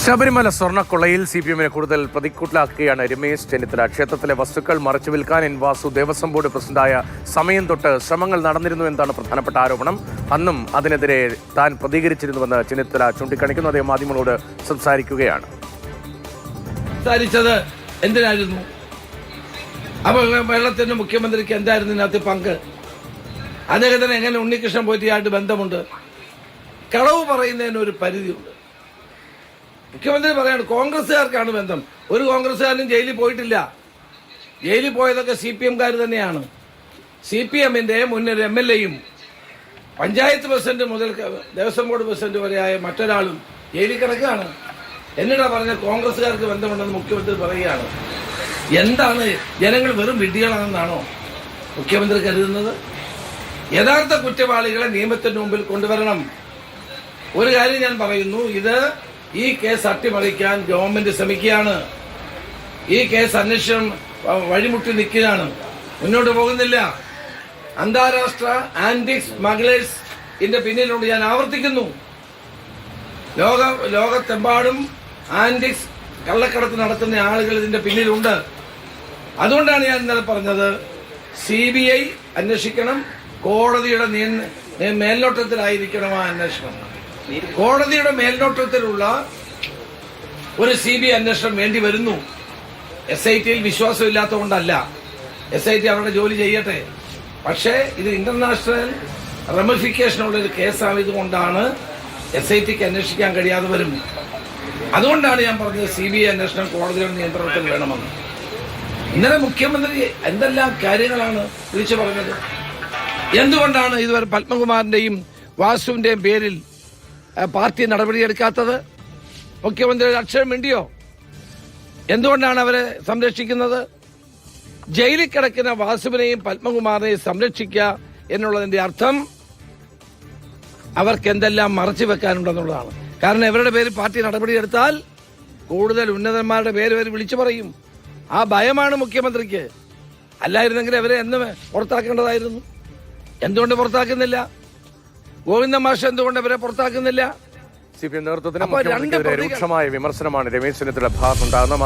ശബരിമല സ്വർണ്ണക്കൊള്ളയിൽ CPM-നെ കൂടുതൽ പ്രതിക്കൂട്ടിലാക്കുകയാണ് രമേശ് ചെന്നിത്തല. ക്ഷേത്രത്തിലെ വസ്തുക്കൾ മറച്ചു വിൽക്കാൻ എൻ വാസു ദേവസ്വം ബോർഡ് പ്രസിഡന്റായ സമയം തൊട്ട് ശ്രമങ്ങൾ നടന്നിരുന്നു എന്നാണ് പ്രധാനപ്പെട്ട ആരോപണം. അന്നും അതിനെതിരെ താൻ പ്രതികരിച്ചിരുന്നുവെന്ന് ചെന്നിത്തല ചൂണ്ടിക്കാണിക്കുന്നു. അദ്ദേഹം മാധ്യമങ്ങളോട് സംസാരിക്കുകയാണ്. എന്തിനായിരുന്നു അപ്പൊ വെള്ളത്തിന്റെ മുഖ്യമന്ത്രിക്ക് എന്തായിരുന്നു ഇതിനകത്ത് പങ്ക്? അദ്ദേഹത്തിന് എങ്ങനെ ഉണ്ണികൃഷ്ണൻ പോറ്റിയായിട്ട് ബന്ധമുണ്ട്? കളവ് പറയുന്നതിന് ഒരു പരിധിയുണ്ട്. മുഖ്യമന്ത്രി പറയാണ് കോൺഗ്രസ്സുകാർക്കാണ് ബന്ധം. ഒരു കോൺഗ്രസ്സുകാരനും ജയിലിൽ പോയിട്ടില്ല. ജയിലിൽ പോയതൊക്കെ CPM-കാർ തന്നെയാണ്. CPM-ന്റെ മുന്നൊരു MLA-യും പഞ്ചായത്ത് പ്രസിഡന്റ് മുതൽ ദേവസ്വം ബോർഡ് പ്രസിഡന്റ് വരെയായ മറ്റൊരാളും ജയിലിൽ കിടക്കുകയാണ്. എന്നിട്ടാ പറഞ്ഞ കോൺഗ്രസ്സുകാർക്ക് ബന്ധമുണ്ടെന്ന് മുഖ്യമന്ത്രി പറയുകയാണ്. എന്താണ്, ജനങ്ങൾ വെറും വിഡ്ഢികളാണെന്നാണോ മുഖ്യമന്ത്രി കരുതുന്നത്? യഥാർത്ഥ കുറ്റവാളികളെ നിയമത്തിന് മുമ്പിൽ കൊണ്ടുവരണം. ഒരു കാര്യം ഞാൻ പറയുന്നു, ഈ കേസ് അട്ടിമറിക്കാൻ ഗവൺമെന്റ് ശ്രമിക്കുകയാണ്. ഈ കേസ് അന്വേഷണം വഴിമുട്ടി നിൽക്കുകയാണ്, മുന്നോട്ട് പോകുന്നില്ല. അന്താരാഷ്ട്ര ആന്റി സ്മഗ്ലേഴ്സിന്റെ പിന്നിലുണ്ട്. ഞാൻ ആവർത്തിക്കുന്നു, ലോകത്തെമ്പാടും ആന്റിക്സ് കള്ളക്കടത്ത് നടത്തുന്ന ആളുകൾ ഇതിന്റെ പിന്നിലുണ്ട്. അതുകൊണ്ടാണ് ഞാൻ ഇന്നലെ പറഞ്ഞത്, CBI അന്വേഷിക്കണം, കോടതിയുടെ മേൽനോട്ടത്തിലായിരിക്കണം ആ അന്വേഷണം. കോടതിയുടെ മേൽനോട്ടത്തിലുള്ള ഒരു CBI അന്വേഷണം വേണ്ടി വരുന്നു. SIT-യിൽ വിശ്വാസമില്ലാത്തതുകൊണ്ടല്ല. SIT അവരുടെ ജോലി ചെയ്യട്ടെ. പക്ഷേ ഇത് ഇന്റർനാഷണൽ റെമിഫിക്കേഷനുള്ള ഒരു കേസായതുകൊണ്ടാണ് SIT-ക്ക് അന്വേഷിക്കാൻ കഴിയാതെ വരും. അതുകൊണ്ടാണ് ഞാൻ പറഞ്ഞത് CBI അന്വേഷണം കോടതിയുടെ നിയന്ത്രണത്തിൽ വേണമെന്ന്. ഇന്നലെ മുഖ്യമന്ത്രി എന്തെല്ലാം കാര്യങ്ങളാണ് വിളിച്ചു പറഞ്ഞത്. എന്തുകൊണ്ടാണ് ഇതുവരെ പത്മകുമാറിന്റെയും വാസുവിന്റെയും പേരിൽ പാർട്ടി നടപടിയെടുക്കാത്തത്? മുഖ്യമന്ത്രി ഒരു അക്ഷരം മിണ്ടിയോ? എന്തുകൊണ്ടാണ് അവരെ സംരക്ഷിക്കുന്നത്? ജയിലിൽ കിടക്കുന്ന വാസുവിനെയും പത്മകുമാറിനെയും സംരക്ഷിക്കുക എന്നുള്ളതിന്റെ അർത്ഥം അവർക്ക് എന്തെല്ലാം മറച്ചു വെക്കാനുണ്ടെന്നുള്ളതാണ്. കാരണം ഇവരുടെ പേരിൽ പാർട്ടി നടപടിയെടുത്താൽ കൂടുതൽ ഉന്നതന്മാരുടെ പേര് വരെ വിളിച്ചു പറയും. ആ ഭയമാണ് മുഖ്യമന്ത്രിക്ക്. അല്ലായിരുന്നെങ്കിൽ അവരെ എന്ന് പുറത്താക്കേണ്ടതായിരുന്നു. എന്തുകൊണ്ട് പുറത്താക്കുന്നില്ല? ഗോവിന്ദ മാഷ് എന്തുകൊണ്ട് അവരെ പുറത്താക്കുന്നില്ല? CPM നേതൃത്വത്തിന് രൂക്ഷമായ വിമർശനമാണ് രമേശ് ചെന്നിത്തല ഭാഗത്തുണ്ടാകുന്നത്.